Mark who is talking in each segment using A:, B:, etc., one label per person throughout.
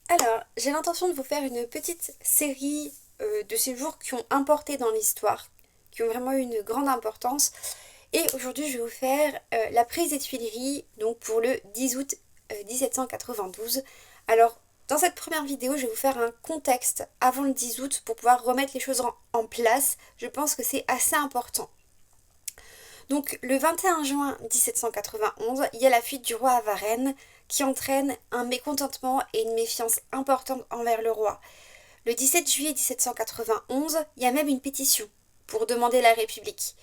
A: Alors, j'ai l'intention de vous faire une petite série de ces jours qui ont importé dans l'histoire, qui ont vraiment eu une grande importance. Et aujourd'hui, je vais vous faire la prise des Tuileries, donc pour le 10 août 1792. Alors, dans cette première vidéo, je vais vous faire un contexte avant le 10 août pour pouvoir remettre les choses en place. Je pense que c'est assez important. Donc le 21 juin 1791, il y a la fuite du roi à Varennes qui entraîne un mécontentement et une méfiance importante envers le roi. Le 17 juillet 1791, il y a même une pétition pour demander la République.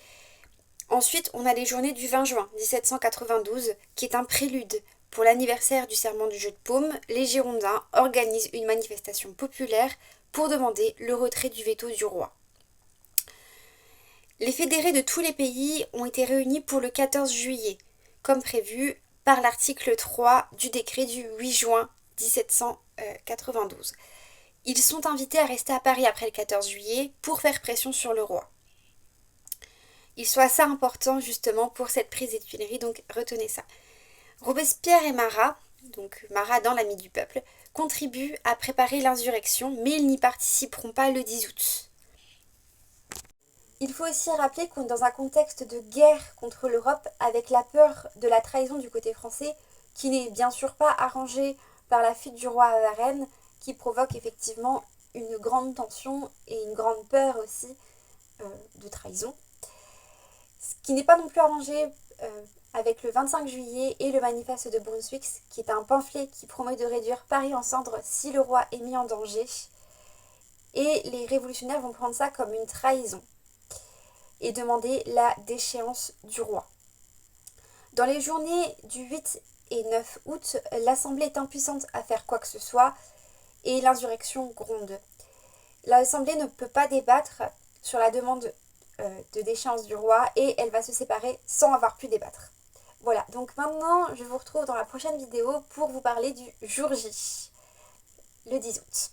A: Ensuite, on a les journées du 20 juin 1792, qui est un prélude. Pour l'anniversaire du serment du jeu de paume, les Girondins organisent une manifestation populaire pour demander le retrait du veto du roi. Les fédérés de tous les pays ont été réunis pour le 14 juillet, comme prévu par l'article 3 du décret du 8 juin 1792. Ils sont invités à rester à Paris après le 14 juillet pour faire pression sur le roi. Ils sont assez importants justement pour cette prise des Tuileries, donc retenez ça. Robespierre et Marat, donc Marat dans l'Ami du peuple, contribuent à préparer l'insurrection, mais ils n'y participeront pas le 10 août. Il faut aussi rappeler qu'on est dans un contexte de guerre contre l'Europe avec la peur de la trahison du côté français qui n'est bien sûr pas arrangée par la fuite du roi à Varennes qui provoque effectivement une grande tension et une grande peur aussi de trahison. Ce qui n'est pas non plus arrangé avec le 25 juillet et le manifeste de Brunswick qui est un pamphlet qui promet de réduire Paris en cendres si le roi est mis en danger. Et les révolutionnaires vont prendre ça comme une trahison et demander la déchéance du roi. Dans les journées du 8 et 9 août, l'Assemblée est impuissante à faire quoi que ce soit et l'insurrection gronde. L'Assemblée ne peut pas débattre sur la demande de déchéance du roi et elle va se séparer sans avoir pu débattre. Voilà, donc maintenant je vous retrouve dans la prochaine vidéo pour vous parler du jour J, le 10 août.